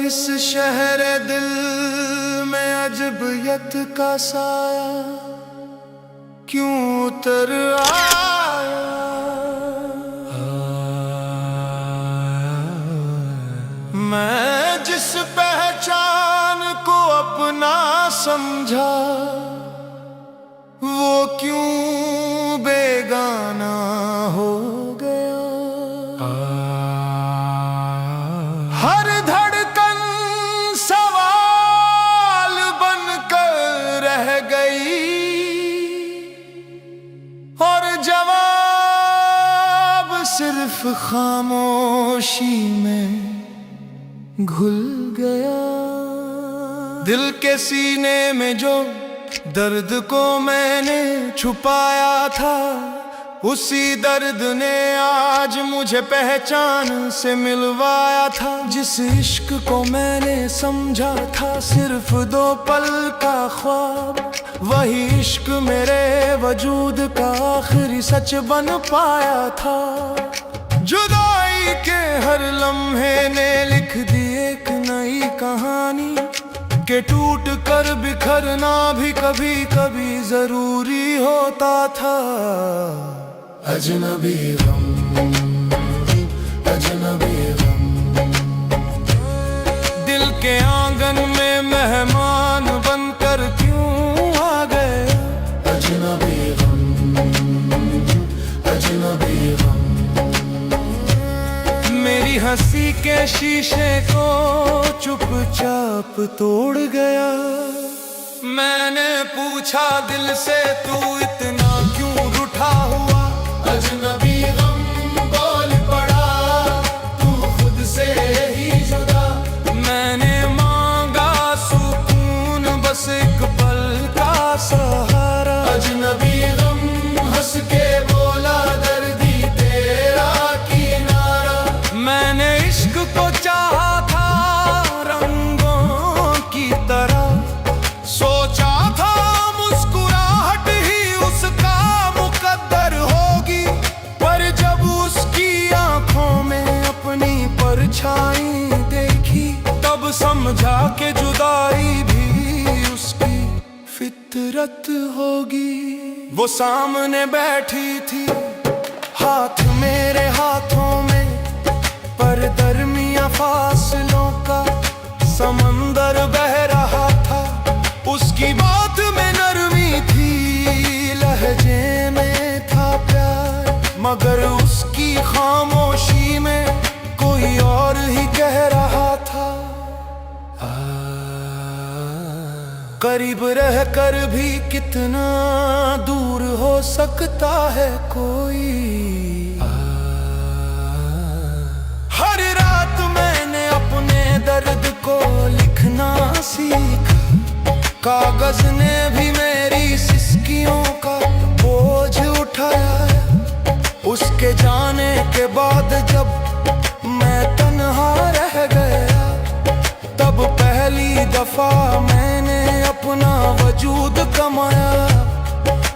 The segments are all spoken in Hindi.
इस शहर दिल में अजबियत का साया क्यों उतर आया। मैं जिस पहचान को अपना समझा वो क्यों बेगाना हो गया। हर धड़कन सवाल बनकर रह गई और जवाब सिर्फ खामोशी में घुल गया। दिल के सीने में जो दर्द को मैंने छुपाया था, उसी दर्द ने आज मुझे पहचान से मिलवाया था। जिस इश्क को मैंने समझा था सिर्फ 2 पल का ख्वाब, वही इश्क मेरे वजूद का आखिरी सच बन पाया था। जुदाई के हर लम्हे ने लिख दी एक नई कहानी कि टूट कर बिखरना भी कभी कभी जरूरी होता था। अजनबी गम, अजनबी गम, दिल के आंगन में मेहमान बनकर क्यों आ गए। अजनबी गम, अजनबी गम, मेरी हंसी के शीशे को चुपचाप तोड़ गया। मैंने पूछा दिल से तू इतना क्यों रूठा हुआ। अजनबी गम बोल पड़ा तू खुद से ही जुदा। मैंने मांगा सुकून बस एक पल का सहारा। अजनबी गम हंस के बोला दर्दी तेरा किनारा। मैंने इश्क को चाहा था रंगों की तरह, सोचा था मुस्कुराहट ही उसका मुकद्दर होगी। पर जब उसकी आंखों में अपनी परछाई देखी, तब समझा कि जुदाई भी उसकी फितरत होगी। वो सामने बैठी थी हाथ मेरे हाथों में, पर दरमिया फासलों का समंदर बह रहा था। उसकी बात में नरमी थी, लहजे में था प्यार, मगर उसकी खामोशी में कोई और ही कह रहा था। करीब रह कर भी कितना दूर हो सकता है कोई। हर रात मैंने अपने दर्द को लिखना सीखा, कागज ने भी मेरी सिसकियों का बोझ उठाया। उसके जाने के बाद जब मैं तन्हा रह गया, तब पहली दफा मैंने अपना वजूद कमाया।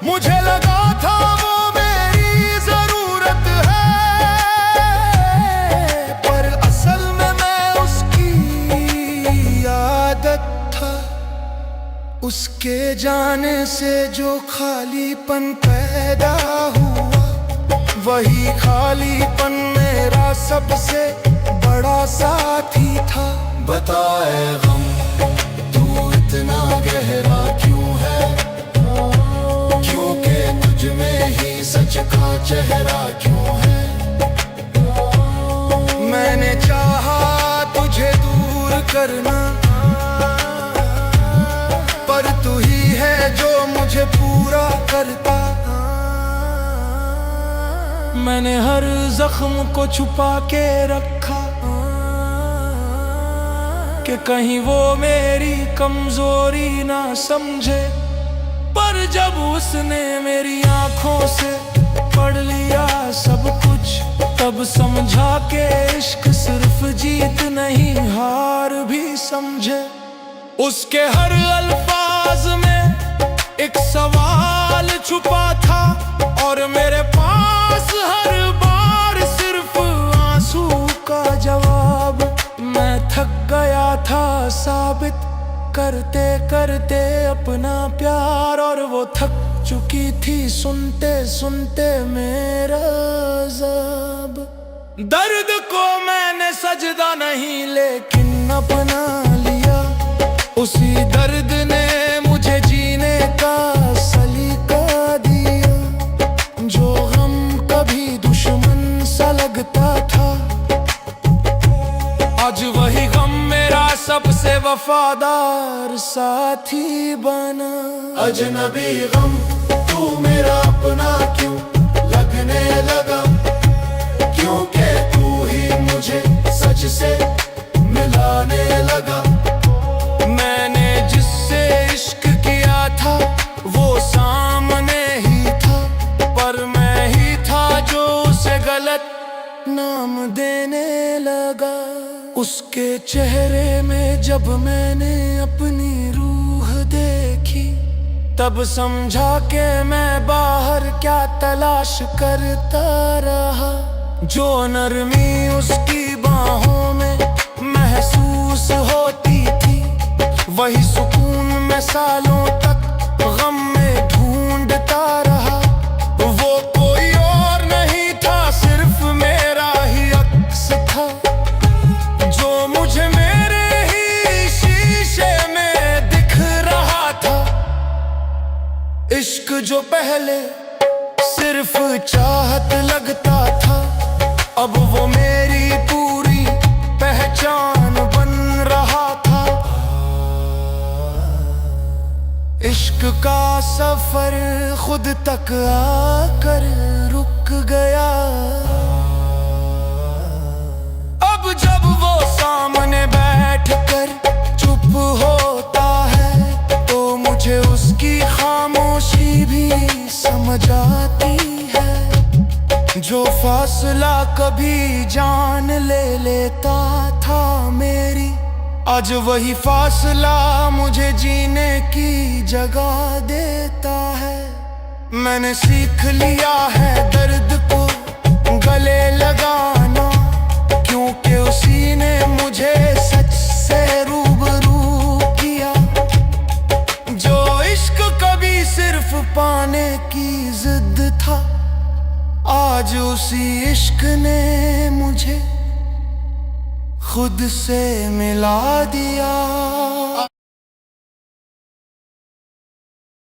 मुझे लगा था वो मेरी जरूरत है, पर असल में मैं उसकी आदत था। उसके जाने से जो खालीपन पैदा हुआ, वही खालीपन मेरा सबसे बड़ा साथी था। बताए गम तू इतना गहरा क्यों है, क्योंकि तुझ में ही सच का चेहरा क्यों है। मैंने चाहा तुझे दूर करना, पर तू ही है जो मुझे पूरा करता। मैंने हर जख्म को छुपा के रखा कि कहीं वो मेरी कमजोरी ना समझे, पर जब उसने मेरी आंखों से पढ़ लिया सब कुछ, तब समझा कि इश्क सिर्फ जीत नहीं हार भी समझे। उसके हर अल्फाज में एक सवाल छुपा था, और मेरे पास हर बार सिर्फ आंसू का जवाब। मैं थक गया था साबित करते करते अपना प्यार, और वो थक चुकी थी सुनते सुनते मेरा अज़ाब। दर्द को मैंने सजदा नहीं लेकिन अपना लिया, उसी दर्द ने मुझे जीने का सलीका दिया। जो गम कभी दुश्मन सा लगता था, आज वही गम मेरा सबसे वफादार साथी बना। अजनबी गम तू मेरा अपना क्यों लगने लगा, क्योंकि तू ही मुझे सच से मिलाने लगा। मैंने जिससे इश्क किया था वो सामने ही था, पर मैं ही था जो उसे गलत नाम देने लगा। उसके चेहरे में जब मैंने अपनी रूह देखी, तब समझा कि मैं बाहर क्या तलाश करता रहा। जो नरमी उसकी बाहों में महसूस होती थी, वही सुकून मैं सालों तक गम में ढूंढता रहा। वो कोई और नहीं था, सिर्फ मेरा ही अक्स था, जो मुझे मेरे ही शीशे में दिख रहा था। इश्क जो पहले सिर्फ चाहत लगता था, अब वो मेरी पूरी पहचान बन रहा था। इश्क का सफर खुद तक आकर रुक गया। अब जब वो सामने बैठकर चुप होता है, तो मुझे उसकी खामोशी भी समझ आती है। जो फासला कभी जान ले लेता था मेरी, आज वही फासला मुझे जीने की जगह देता है। मैंने सीख लिया है दर्द को गले लगाना, क्योंकि उसी ने मुझे सच से रूबरू किया। जो इश्क कभी सिर्फ पाने की जिद था, आज उसी इश्क ने मुझे खुद से मिला दिया।